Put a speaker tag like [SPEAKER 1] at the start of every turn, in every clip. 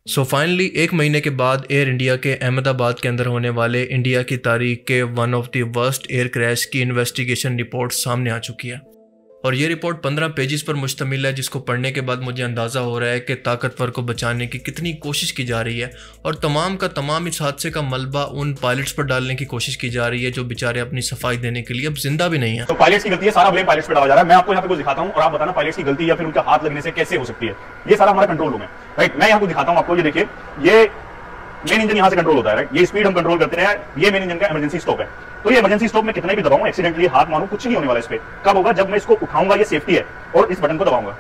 [SPEAKER 1] Finally एक महीने के बाद एयर इंडिया के अहमदाबाद के अंदर होने वाले इंडिया की तारीख के one of the worst air crash की इन्वेस्टिगेशन रिपोर्ट सामने आ चुकी है। और ये रिपोर्ट 15 पेजेस पर मुश्तमिल है, जिसको पढ़ने के बाद मुझे अंदाज़ा हो रहा है कि ताकतवर को बचाने की कितनी कोशिश की जा रही है और तमाम का तमाम इस हादसे का मलबा उन पायलट्स पर डालने की कोशिश की जा रही है जो बेचारे अपनी सफाई देने के लिए अब जिंदा भी नहीं है।
[SPEAKER 2] तो पायलट्स की गलती है, सारा ब्लेम पायलट्स पर डाला जा रहा है। मैं आपको यहाँ पे कुछ दिखाता हूँ और आप बताना पायलट्स की गलती या फिर उनका हाथ लगने से कैसे हो सकती है। ये सारा हमारा कंट्रोल रूम है, राइट। मैं यहाँ को दिखाता हूँ आपको, ये देखिए, ये मेन इंजन यहाँ से कंट्रोल होता है, राइट। ये स्पीड हम कंट्रोल करते हैं, ये मेन इंजन का इमरजेंसी स्टॉप है। तो ये इमरजेंसी स्टॉप में कितना भी दबाऊं, एक्सीडेंटली हाथ मारूं, कुछ नहीं होने वाला इस पे। कब होगा? जब मैं इसको उठाऊंगा, ये सेफ्टी है, और इस बटन को दबाऊंगा।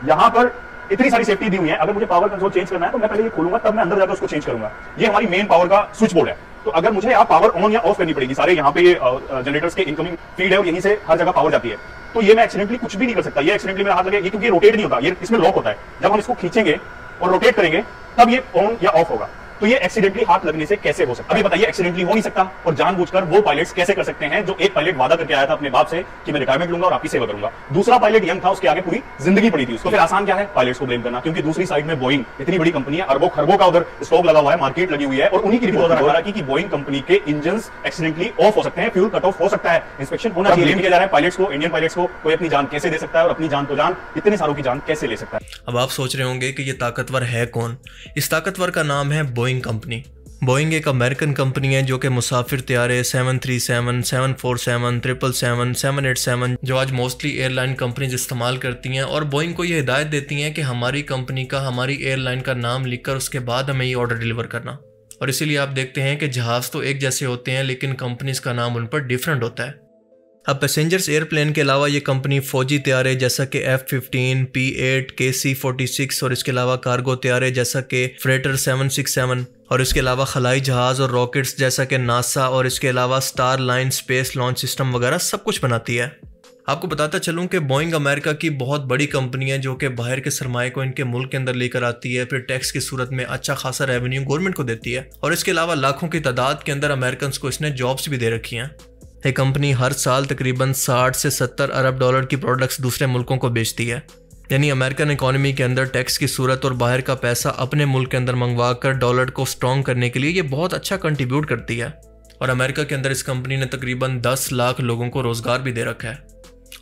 [SPEAKER 2] यहाँ पर इतनी सारी सेफ्टी दी हुई है। अगर मुझे पावर कंट्रोल चेंज करना है तो मैं पहले ये खोलूंगा, तब मैं अंदर जाकर उसको चेंज करूंगा। ये हमारी मेन पावर का स्विच बोर्ड है। तो अगर मुझे आप पावर ऑन या ऑफ करनी पड़ेगी, सारे यहाँ पे ये जनरेटर्स के इनकमिंग फीड है और यहीं से हर जगह पावर जाती है। तो ये मैं एक्सीडेंटली कुछ भी नहीं कर सकता। ये एक्सीडेंटली मेरा हाथ लगे, क्योंकि रोटेट नहीं होता, ये इसमें लॉक होता है। जब हम इसको खींचेंगे और रोटेट करेंगे तब ये ऑन या ऑफ होगा। तो ये एक्सीडेंटली हाथ लगने से कैसे हो सकता है? अभी बताइए, एक्सीडेंटली हो नहीं सकता। और जानबूझकर वो पायलट्स कैसे कर सकते हैं जो एक पायलट वादा करके आया था अपने बाप से कि मैं रिटायरमेंट लूंगा और आपकी सेवा करूंगा। दूसरा पायलट यंग था, उसके आगे पूरी जिंदगी पड़ी थी उसको। फिर आसान क्या है? पायलट्स को ब्लेम करना, क्योंकि दूसरी साइड में बोइंग इतनी बड़ी कंपनी है, अरबों खरबों का उधर स्टॉक लगा हुआ है, मार्केट लगी हुई है, और उन्हीं की रिपोर्ट आ रहा है कि बोइंग कंपनी के इंजन एक्सीडेंटली ऑफ हो सकते हैं, फ्यूल कट ऑफ हो सकता है, इंस्पेक्शन होना चाहिए। किया जा रहा है पायलट्स को, इंडियन पायलट्स को कोई अपनी जान कैसे दे सकता है और अपनी जान तो जान इतने सारों की जान कैसे ले सकता है।
[SPEAKER 1] अब आप सोच रहे होंगे कि ये ताकतवर है कौन? इस ताकतवर का नाम है बोइंग कंपनी। बोइंग एक अमेरिकन कंपनी है जो कि मुसाफिर त्यारे 737, 747, 777, 787 जो आज मोस्टली एयरलाइन कंपनीज इस्तेमाल करती हैं, और बोइंग को ये हिदायत देती हैं कि हमारी कंपनी का, हमारी एयरलाइन का नाम लिखकर उसके बाद हमें ये ऑर्डर डिलीवर करना। और इसीलिए आप देखते हैं कि जहाज़ तो एक जैसे होते हैं लेकिन कंपनीज का नाम उन पर डिफरेंट होता है। अब पैसेंजर्स एयरप्लेन के अलावा ये कंपनी फौजी त्यारे जैसा कि F-15, P-8, KC-46 और इसके अलावा कार्गो त्यारे जैसा कि फ्रेटर 767 और इसके अलावा खलाई जहाज़ और रॉकेट्स जैसा कि नासा और इसके अलावा star line space launch system वगैरह सब कुछ बनाती है। आपको बताता चलूं कि बोइंग अमेरिका की बहुत बड़ी कंपनी है जो कि बाहर के सरमाए को इनके मुल्क के अंदर लेकर आती है, फिर टैक्स की सूरत में अच्छा खासा रेवेन्यू गवर्नमेंट को देती है, और इसके अलावा लाखों की तादाद के अंदर अमेरिकन को इसने जॉब्स भी दे रखी हैं। ये कंपनी हर साल तकरीबन 60 से 70 अरब डॉलर की प्रोडक्ट्स दूसरे मुल्कों को बेचती है। यानी अमेरिकन इकोनॉमी के अंदर टैक्स की सूरत और बाहर का पैसा अपने मुल्क के अंदर मंगवा कर डॉलर को स्ट्रॉन्ग करने के लिए ये बहुत अच्छा कंट्रीब्यूट करती है। और अमेरिका के अंदर इस कंपनी ने तकरीबन 10 लाख लोगों को रोज़गार भी दे रखा है।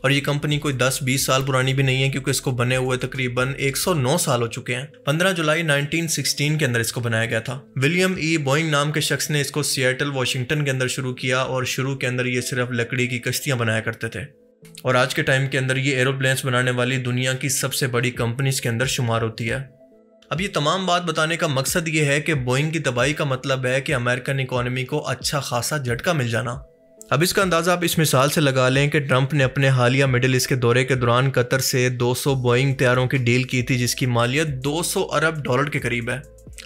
[SPEAKER 1] और ये कंपनी कोई 10-20 साल पुरानी भी नहीं है, क्योंकि इसको बने हुए तकरीबन 109 साल हो चुके हैं। 15 जुलाई 1916 के अंदर इसको बनाया गया था। विलियम ई बोइंग नाम के शख्स ने इसको सिएटल वाशिंगटन के अंदर शुरू किया, और शुरू के अंदर ये सिर्फ लकड़ी की कश्तियां बनाया करते थे। और आज के टाइम के अंदर ये एरोप्लेन्स बनाने वाली दुनिया की सबसे बड़ी कंपनीज के अंदर शुमार होती है। अब ये तमाम बात बताने का मकसद ये है कि बोइंग की तबाही का मतलब है कि अमेरिकन इकोनॉमी को अच्छा खासा झटका मिल जाना। अब इसका अंदाज़ा आप इस मिसाल से लगा लें कि ट्रंप ने अपने हालिया मिडिल ईस्ट के दौरे के दौरान कतर से 200 बोइंग तैयारों की डील की थी, जिसकी मालियत 200 अरब डॉलर के करीब है।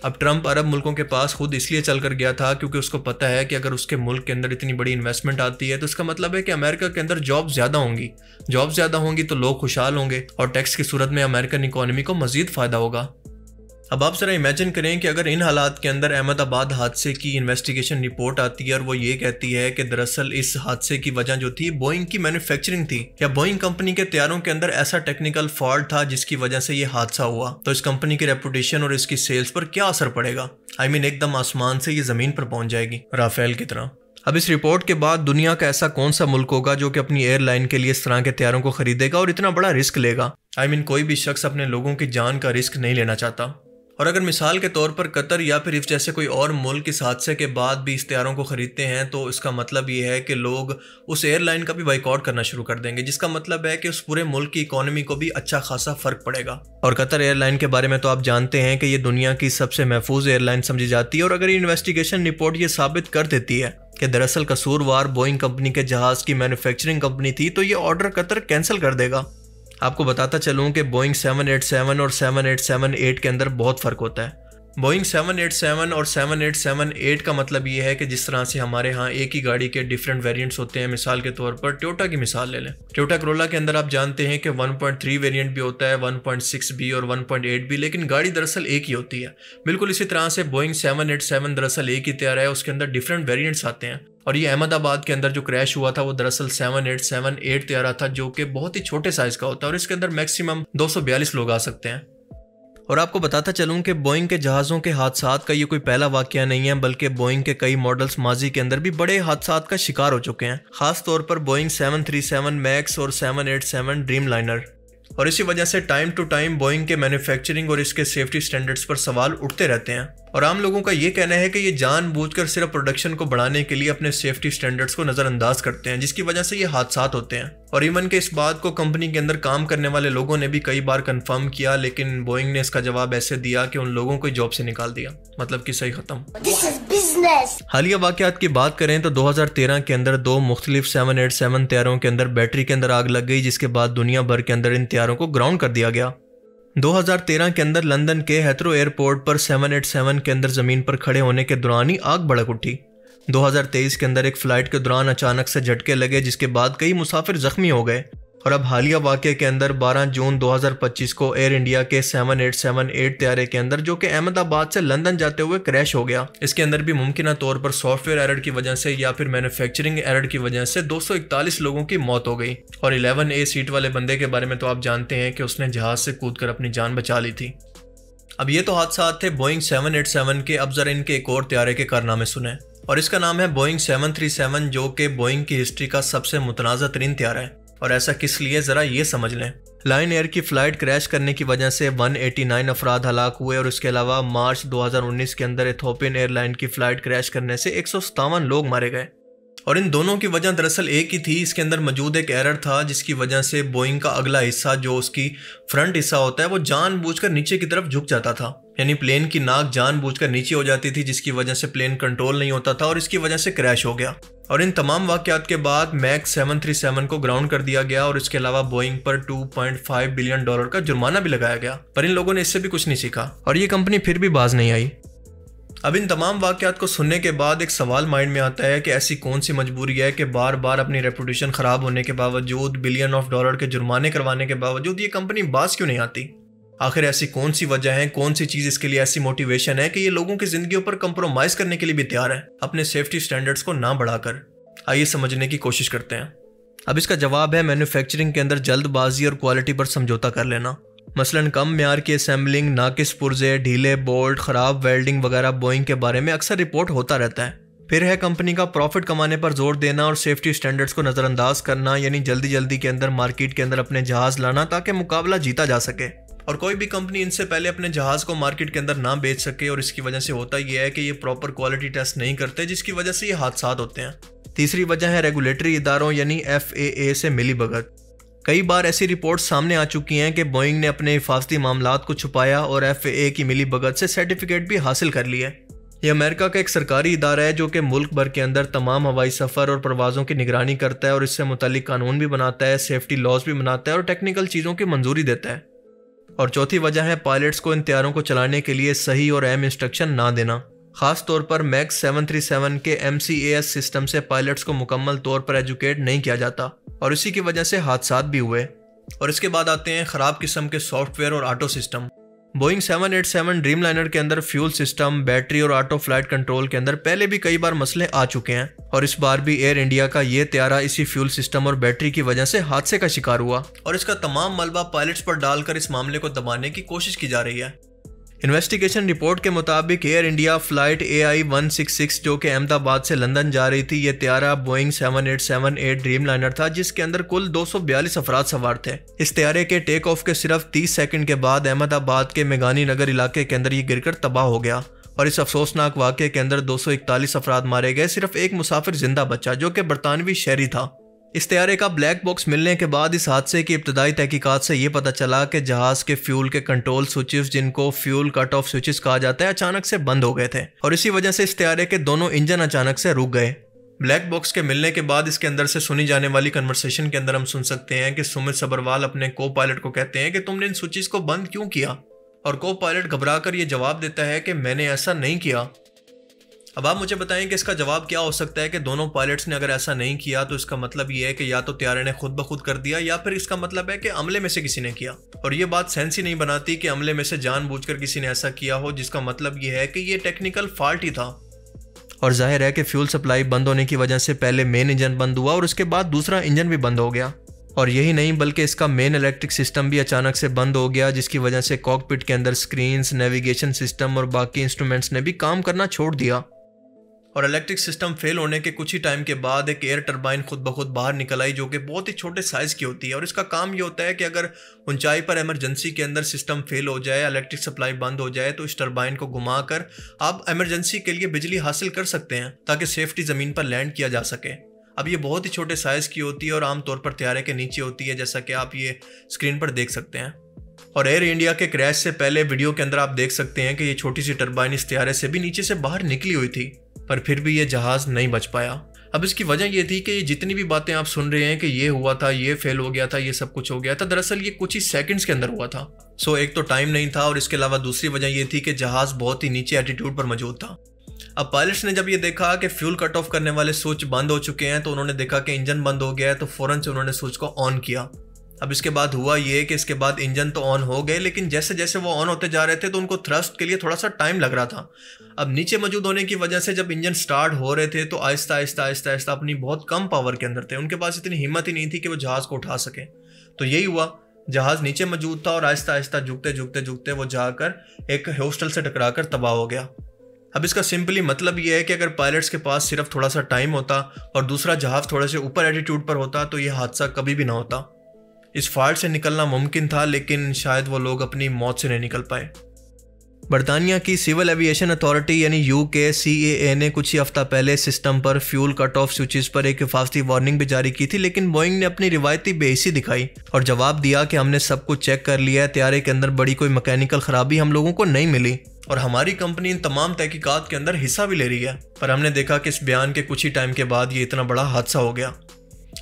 [SPEAKER 1] अब ट्रंप अरब मुल्कों के पास खुद इसलिए चल कर गया था क्योंकि उसको पता है कि अगर उसके मुल्क के अंदर इतनी बड़ी इन्वेस्टमेंट आती है तो इसका मतलब है कि अमेरिका के अंदर जॉब ज़्यादा होंगी तो लोग खुशहाल होंगे, और टैक्स की सूरत में अमेरिकन इकोनॉमी को मज़ीद फ़ायदा होगा। अब आप ज़रा इमेजिन करें कि अगर इन हालात के अंदर अहमदाबाद हादसे की इन्वेस्टिगेशन रिपोर्ट आती है और वो ये कहती है कि दरअसल इस हादसे की वजह जो थी बोइंग की मैन्युफैक्चरिंग थी, या बोइंग कंपनी के तैयारों के अंदर ऐसा टेक्निकल फॉल्ट था जिसकी वजह से ये हादसा हुआ, तो इस कंपनी की रेपुटेशन और इसकी सेल्स पर क्या असर पड़ेगा? एकदम आसमान से ये ज़मीन पर पहुंच जाएगी, राफेल की तरह। अब इस रिपोर्ट के बाद दुनिया का ऐसा कौन सा मुल्क होगा जो कि अपनी एयरलाइन के लिए इस तरह के तैयारों को खरीदेगा और इतना बड़ा रिस्क लेगा? कोई भी शख्स अपने लोगों की जान का रिस्क नहीं लेना चाहता। और अगर मिसाल के तौर पर कतर या फिर इस जैसे कोई और मुल्क इस हादसे के बाद भी इस तैयारों को खरीदते हैं, तो इसका मतलब ये है कि लोग उस एयरलाइन का भी बाइकआउट करना शुरू कर देंगे, जिसका मतलब है कि उस पूरे मुल्क की इकोनॉमी को भी अच्छा खासा फर्क पड़ेगा। और कतर एयरलाइन के बारे में तो आप जानते हैं कि ये दुनिया की सबसे महफूज एयरलाइन समझी जाती है, और अगर ये इन्वेस्टिगेशन रिपोर्ट ये साबित कर देती है कि दरअसल कसूरवार बोइंग कंपनी के जहाज़ की मैन्युफैक्चरिंग कंपनी थी, तो ये ऑर्डर कतर कैंसिल कर देगा। आपको बताता चलूँ कि बोइंग 787 और 787-8 के अंदर बहुत फ़र्क होता है। बोइंग 787 और 787-8 का मतलब ये है कि जिस तरह से हमारे यहाँ एक ही गाड़ी के डिफरेंट वेरिएंट्स होते हैं, मिसाल के तौर पर टोयोटा की मिसाल ले लें। टोयोटा करोला के अंदर आप जानते हैं कि 1.3 वेरिएंट भी होता है, 1.6 भी और 1.8 भी, लेकिन गाड़ी दरअसल एक ही होती है। बिल्कुल इसी तरह से बोइंग 787 दरअसल एक ही तैयार है, उसके अंदर डिफरेंट वेरिएंट्स आते हैं। और ये अहमदाबाद के अंदर जो क्रैश हुआ था वो दरअसल 787-8 तैयारा था, जो कि बहुत ही छोटे साइज़ का होता है, और इसके अंदर मैक्सिमम 242 लोग आ सकते हैं। और आपको बताता चलूं कि बोइंग के जहाज़ों के हादसात का ये कोई पहला वाकया नहीं है, बल्कि बोइंग के कई मॉडल्स माजी के अंदर भी बड़े हादसात का शिकार हो चुके हैं, खास तौर पर बोइंग 737 मैक्स और 787 ड्रीमलाइनर। और इसी वजह से टाइम टू टाइम बोइंग के मैन्युफैक्चरिंग और इसके सेफ्टी स्टैंडर्ड्स पर सवाल उठते रहते हैं। और आम लोगों का ये कहना है कि ये जानबूझकर सिर्फ प्रोडक्शन को बढ़ाने के लिए अपने सेफ्टी स्टैंडर्ड्स को नज़रअंदाज करते हैं, जिसकी वजह से ये हादसात होते हैं। और इवन के इस बात को कंपनी के अंदर काम करने वाले लोगों ने भी कई बार कंफर्म किया, लेकिन बोइंग ने इसका जवाब ऐसे दिया कि उन लोगों को जॉब से निकाल दिया, मतलब कि सही खत्म। हालिया वाकयात की बात करें तो 2013 के अंदर 2 मुख्तलिफ 787 तैयारों के अंदर बैटरी के अंदर आग लग गई, जिसके बाद दुनिया भर के अंदर इन तैयारों को ग्राउंड कर दिया गया। 2013 के अंदर लंदन के हेथरो एयरपोर्ट पर 787 के अंदर जमीन पर खड़े होने के दौरान ही आग भड़क उठी। 2023 के अंदर एक फ्लाइट के दौरान अचानक से झटके लगे, जिसके बाद कई मुसाफिर जख्मी हो गए। और अब हालिया वाक़े के अंदर 12 जून 2025 को एयर इंडिया के 7878 तैयारे के अंदर, जो कि अहमदाबाद से लंदन जाते हुए क्रैश हो गया। इसके अंदर भी मुमकिन तौर पर सॉफ्टवेयर एरर की वजह से या फिर मैन्युफैक्चरिंग एरर की वजह से 241 लोगों की मौत हो गई। और 11A सीट वाले बंदे के बारे में तो आप जानते हैं कि उसने जहाज से कूदकर अपनी जान बचा ली थी। अब ये तो हादसात थे बोइंग 787 के। अब जरा इनके एक और तैयारे के कारनामे सुने, और इसका नाम है बोइंग 737, जो कि बोइंग की हिस्ट्री का सबसे मुतनाज़ा तरीन तैयारा है। और ऐसा किस लिए, ज़रा ये समझ लें। लाइन एयर की फ़्लाइट क्रैश करने की वजह से 189 अफराद हलाक हुए, और इसके अलावा मार्च 2019 के अंदर इथोपियन एयरलाइन की फ़्लाइट क्रैश करने से 157 लोग मारे गए। और इन दोनों की वजह दरअसल एक ही थी, इसके अंदर मौजूद एक एरर था, जिसकी वजह से बोइंग का अगला हिस्सा, जो उसकी फ्रंट हिस्सा होता है, वो जानबूझकर नीचे की तरफ झुक जाता था। यानी प्लेन की नाक जानबूझकर नीचे हो जाती थी, जिसकी वजह से प्लेन कंट्रोल नहीं होता था और इसकी वजह से क्रैश हो गया। और इन तमाम वाकयात के बाद मैक्स 737 को ग्राउंड कर दिया गया, और इसके अलावा बोइंग पर $2.5 बिलियन का जुर्माना भी लगाया गया। पर इन लोगों ने इससे भी कुछ नहीं सीखा और ये कंपनी फिर भी बाज नहीं आई। अब इन तमाम वाकयात को सुनने के बाद एक सवाल माइंड में आता है कि ऐसी कौन सी मजबूरी है कि बार बार अपनी रेपुटेशन ख़राब होने के बावजूद, $बिलियन के जुर्माने करवाने के बावजूद ये कंपनी बाज क्यों नहीं आती? आखिर ऐसी कौन सी वजह है, कौन सी चीज़ इसके लिए ऐसी मोटिवेशन है कि ये लोगों की ज़िंदगियों पर कंप्रोमाइज़ करने के लिए भी तैयार है, अपने सेफ्टी स्टैंडर्ड्स को ना बढ़ाकर? आइए समझने की कोशिश करते हैं। अब इसका जवाब है मैन्युफैक्चरिंग के अंदर जल्दबाजी और क्वालिटी पर समझौता कर लेना। मसलन कम म्यार की असेंबलिंग, नाकिस पुर्जे, ढीले बोल्ट, ख़राब वेल्डिंग वगैरह बोइंग के बारे में अक्सर रिपोर्ट होता रहता है। फिर है कंपनी का प्रॉफिट कमाने पर जोर देना और सेफ्टी स्टैंडर्ड्स को नज़रअंदाज करना, यानी जल्दी जल्दी के अंदर मार्केट के अंदर अपने जहाज़ लाना ताकि मुकाबला जीता जा सके और कोई भी कंपनी इनसे पहले अपने जहाज़ को मार्केट के अंदर ना बेच सके। और इसकी वजह से होता यह है कि ये प्रॉपर क्वालिटी टेस्ट नहीं करते, जिसकी वजह से ये हादसात होते हैं। तीसरी वजह है रेगुलेटरी इदारों यानी FAA से मिलीभगत। कई बार ऐसी रिपोर्ट्स सामने आ चुकी हैं कि बोइंग ने अपने हिफाजती मामलात को छुपाया और FAA की मिलीभगत से सर्टिफिकेट भी हासिल कर लिया। ये अमेरिका का एक सरकारी इदारा है जो कि मुल्क भर के अंदर तमाम हवाई सफ़र और परवाज़ों की निगरानी करता है और इससे मुतालिक कानून भी बनाता है, सेफ्टी लॉज भी बनाता है और टेक्निकल चीज़ों की मंजूरी देता है। और चौथी वजह है पायलट्स को इन तैयारों को चलाने के लिए सही और अहम इंस्ट्रक्शन ना देना। खास तौर पर मैक्स 737 के MCAS सिस्टम से पायलट्स को मुकम्मल तौर पर एजुकेट नहीं किया जाता और इसी की वजह से हादसात भी हुए। और इसके बाद आते हैं ख़राब किस्म के सॉफ्टवेयर और ऑटो सिस्टम। बोइंग 787 ड्रीमलाइनर के अंदर फ्यूल सिस्टम, बैटरी और ऑटो फ्लाइट कंट्रोल के अंदर पहले भी कई बार मसले आ चुके हैं और इस बार भी एयर इंडिया का ये तैयारा इसी फ्यूल सिस्टम और बैटरी की वजह से हादसे का शिकार हुआ और इसका तमाम मलबा पायलट्स पर डालकर इस मामले को दबाने की कोशिश की जा रही है। इन्वेस्टिगेशन रिपोर्ट के मुताबिक एयर इंडिया फ्लाइट AI-166 जो कि अहमदाबाद से लंदन जा रही थी, ये तैयारा बोइंग 7878 ड्रीमलाइनर था जिसके अंदर कुल 242 अफराद सवार थे। इस तैयारे के टेक ऑफ के सिर्फ 30 सेकंड के बाद अहमदाबाद के मेघानी नगर इलाके के अंदर ये गिरकर तबाह हो गया और इस अफसोसनाक वाक़े के अंदर 241 अफराद मारे गए। सिर्फ एक मुसाफिर जिंदा बचा जो कि बरतानवी शहरी था। इस तैयारे का ब्लैक बॉक्स मिलने के बाद इस हादसे की इब्तदाई तहकीकात से ये पता चला कि जहाज़ के फ्यूल के कंट्रोल स्विचेस, जिनको फ्यूल कट ऑफ स्विचेस कहा जाता है, अचानक से बंद हो गए थे और इसी वजह से इस तैयारे के दोनों इंजन अचानक से रुक गए। ब्लैक बॉक्स के मिलने के बाद इसके अंदर से सुनी जाने वाली कन्वर्सेशन के अंदर हम सुन सकते हैं कि सुमित सबरवाल अपने को पायलट को कहते हैं कि तुमने इन स्विचेस को बंद क्यों किया, और को पायलट घबरा कर ये जवाब देता है कि मैंने ऐसा नहीं किया। अब आप मुझे बताएं कि इसका जवाब क्या हो सकता है कि दोनों पायलट्स ने अगर ऐसा नहीं किया तो इसका मतलब ये है कि या तो तैयारे ने खुद ब खुद कर दिया या फिर इसका मतलब है कि अमले में से किसी ने किया। और ये बात सेंस ही नहीं बनाती कि अमले में से जानबूझकर किसी ने ऐसा किया हो, जिसका मतलब ये है कि ये टेक्निकल फॉल्ट ही था। और जाहिर है कि फ्यूल सप्लाई बंद होने की वजह से पहले मेन इंजन बंद हुआ और उसके बाद दूसरा इंजन भी बंद हो गया। और यही नहीं बल्कि इसका मेन इलेक्ट्रिक सिस्टम भी अचानक से बंद हो गया, जिसकी वजह से कॉकपिट के अंदर स्क्रीन्स, नेविगेशन सिस्टम और बाकी इंस्ट्रूमेंट्स ने भी काम करना छोड़ दिया। और इलेक्ट्रिक सिस्टम फेल होने के कुछ ही टाइम के बाद एक एयर टरबाइन खुद ब खुद बाहर निकल आई, जो कि बहुत ही छोटे साइज़ की होती है। और इसका काम ये होता है कि अगर ऊंचाई पर इमरजेंसी के अंदर सिस्टम फेल हो जाए, इलेक्ट्रिक सप्लाई बंद हो जाए, तो इस टरबाइन को घुमाकर आप इमरजेंसी के लिए बिजली हासिल कर सकते हैं ताकि सेफ्टी ज़मीन पर लैंड किया जा सके। अब ये बहुत ही छोटे साइज़ की होती है और आमतौर पर तैयारे के नीचे होती है, जैसा कि आप ये स्क्रीन पर देख सकते हैं। और एयर इंडिया के क्रैश से पहले वीडियो के अंदर आप देख सकते हैं कि ये छोटी सी टरबाइन इस तैयारे से भी नीचे से बाहर निकली हुई थी, पर फिर भी ये जहाज़ नहीं बच पाया। अब इसकी वजह ये थी कि ये जितनी भी बातें आप सुन रहे हैं कि ये हुआ था, ये फेल हो गया था, ये सब कुछ हो गया था, दरअसल ये कुछ ही सेकंड्स के अंदर हुआ था। सो एक तो टाइम नहीं था और इसके अलावा दूसरी वजह ये थी कि जहाज़ बहुत ही नीचे एटीट्यूड पर मौजूद था। अब पायलट्स ने जब ये देखा कि फ्यूल कट ऑफ करने वाले स्विच बंद हो चुके हैं, तो उन्होंने देखा कि इंजन बंद हो गया है, तो फ़ौरन से उन्होंने स्विच को ऑन किया। अब इसके बाद हुआ ये कि इसके बाद इंजन तो ऑन हो गए, लेकिन जैसे जैसे वो ऑन होते जा रहे थे तो उनको थ्रस्ट के लिए थोड़ा सा टाइम लग रहा था। अब नीचे मौजूद होने की वजह से जब इंजन स्टार्ट हो रहे थे तो आहिस्ता आहिस्ता आहिस्ता आहिस्ता अपनी बहुत कम पावर के अंदर थे, उनके पास इतनी हिम्मत ही नहीं थी कि वो जहाज़ को उठा सके। तो यही हुआ, जहाज़ नीचे मौजूद था और आहिस्ता आहिस्ता झुकते झुकते झुकते वो जाकर एक हॉस्टल से टकराकर तबाह हो गया। अब इसका सिंपली मतलब ये है कि अगर पायलट्स के पास सिर्फ थोड़ा सा टाइम होता और दूसरा जहाज़ थोड़े से ऊपर एटीट्यूड पर होता तो ये हादसा कभी भी ना होता। इस फॉल्ट से निकलना मुमकिन था, लेकिन शायद वो लोग अपनी मौत से नहीं निकल पाए। बरतानिया की सिविल एविएशन अथॉरिटी यानी UK CAA ने कुछ ही हफ्ता पहले सिस्टम पर फ्यूल कट ऑफ स्विचेस पर एक हिफाजती वार्निंग भी जारी की थी, लेकिन बोइंग ने अपनी रिवायती बेहिसी दिखाई और जवाब दिया कि हमने सब कुछ चेक कर लिया है, तैयारे के अंदर बड़ी कोई मैकेनिकल खराबी हम लोगों को नहीं मिली और हमारी कंपनी इन तमाम तहकीकात के अंदर हिस्सा भी ले रही है। पर हमने देखा कि इस बयान के कुछ ही टाइम के बाद ये इतना बड़ा हादसा हो गया।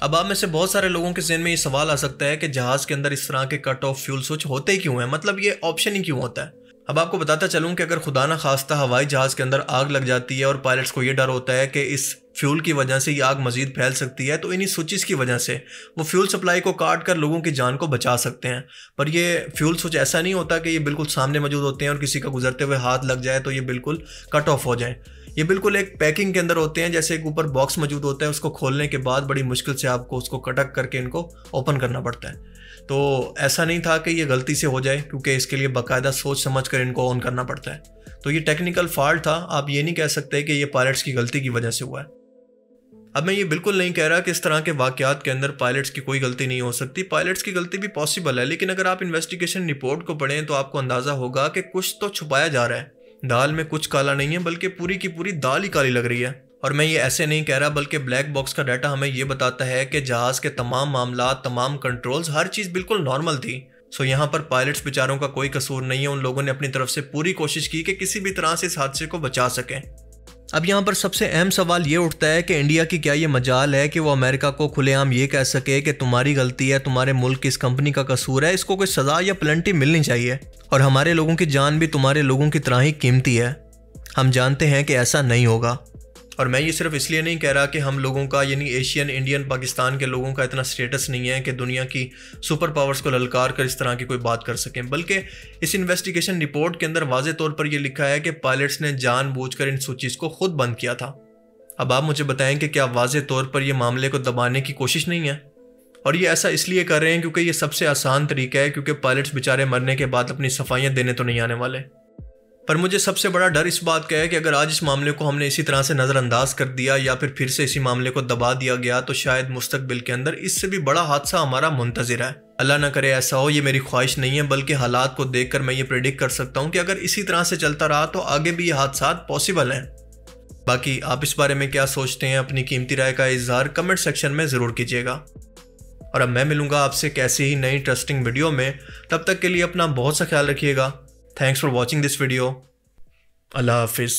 [SPEAKER 1] अब आप में से बहुत सारे लोगों के ज़हन में ये सवाल आ सकता है कि जहाज़ के अंदर इस तरह के कट ऑफ फ्यूल स्विच होते ही क्यों हैं, मतलब ये ऑप्शन ही क्यों होता है। अब आपको बताता चलूं कि अगर खुदा ना खास्ता हवाई जहाज़ के अंदर आग लग जाती है और पायलट्स को ये डर होता है कि इस फ्यूल की वजह से ये आग मजीद फैल सकती है, तो इन्हीं स्विचेस की वजह से वो फ्यूल सप्लाई को काट कर लोगों की जान को बचा सकते हैं। पर ये फ्यूल स्विच ऐसा नहीं होता कि ये बिल्कुल सामने मौजूद होते हैं और किसी का गुजरते हुए हाथ लग जाए तो ये बिल्कुल कट ऑफ हो जाए। ये बिल्कुल एक पैकिंग के अंदर होते हैं, जैसे एक ऊपर बॉक्स मौजूद होता है, उसको खोलने के बाद बड़ी मुश्किल से आपको उसको कटक करके इनको ओपन करना पड़ता है। तो ऐसा नहीं था कि ये गलती से हो जाए, क्योंकि इसके लिए बाकायदा सोच समझ कर इनको ऑन करना पड़ता है। तो ये टेक्निकल फॉल्ट था, आप ये नहीं कह सकते कि ये पायलट्स की गलती की वजह से हुआ है। अब मैं ये बिल्कुल नहीं कह रहा कि इस तरह के वाक़यात के अंदर पायलट्स की कोई गलती नहीं हो सकती, पायलट्स की गलती भी पॉसिबल है, लेकिन अगर आप इन्वेस्टिगेशन रिपोर्ट को पढ़ें तो आपको अंदाज़ा होगा कि कुछ तो छुपाया जा रहा है। दाल में कुछ काला नहीं है, बल्कि पूरी की पूरी दाल ही काली लग रही है। और मैं ये ऐसे नहीं कह रहा, बल्कि ब्लैक बॉक्स का डाटा हमें ये बताता है कि जहाज़ के तमाम मामला, तमाम कंट्रोल्स, हर चीज़ बिल्कुल नॉर्मल थी। सो यहाँ पर पायलट्स बेचारों का कोई कसूर नहीं है, उन लोगों ने अपनी तरफ से पूरी कोशिश की कि किसी भी तरह से इस हादसे को बचा सकें। अब यहाँ पर सबसे अहम सवाल ये उठता है कि इंडिया की क्या ये मजाल है कि वो अमेरिका को खुलेआम ये कह सके कि तुम्हारी गलती है, तुम्हारे मुल्क की इस कंपनी का कसूर है, इसको कोई सज़ा या पेनल्टी मिलनी चाहिए और हमारे लोगों की जान भी तुम्हारे लोगों की तरह ही कीमती है। हम जानते हैं कि ऐसा नहीं होगा। और मैं ये सिर्फ इसलिए नहीं कह रहा कि हम लोगों का यानी एशियन, इंडियन, पाकिस्तान के लोगों का इतना स्टेटस नहीं है कि दुनिया की सुपर पावर्स को ललकार कर इस तरह की कोई बात कर सकें, बल्कि इस इन्वेस्टिगेशन रिपोर्ट के अंदर वाज़े तौर पर यह लिखा है कि पायलट्स ने जानबूझकर इन स्विचेस को खुद बंद किया था। अब आप मुझे बताएं कि क्या वाज़े तौर पर यह मामले को दबाने की कोशिश नहीं है? और ये ऐसा इसलिए कर रहे हैं क्योंकि ये सबसे आसान तरीका है, क्योंकि पायलट्स बेचारे मरने के बाद अपनी सफाइयाँ देने तो नहीं आने वाले। पर मुझे सबसे बड़ा डर इस बात का है कि अगर आज इस मामले को हमने इसी तरह से नज़रअंदाज कर दिया या फिर से इसी मामले को दबा दिया गया, तो शायद मुस्तकबिल के अंदर इससे भी बड़ा हादसा हमारा मुंतज़िर है। अल्लाह ना करे ऐसा हो, ये मेरी ख्वाहिश नहीं है, बल्कि हालात को देखकर मैं ये प्रेडिक्ट कर सकता हूँ कि अगर इसी तरह से चलता रहा तो आगे भी ये हादसा पॉसिबल हैं। बाकी आप इस बारे में क्या सोचते हैं, अपनी कीमती राय का इज़हार कमेंट सेक्शन में ज़रूर कीजिएगा। और अब मैं मिलूँगा आपसे कैसी ही नई इंटरेस्टिंग वीडियो में। तब तक के लिए अपना बहुत सा ख्याल रखिएगा। Thanks for watching this video. Allah Hafiz.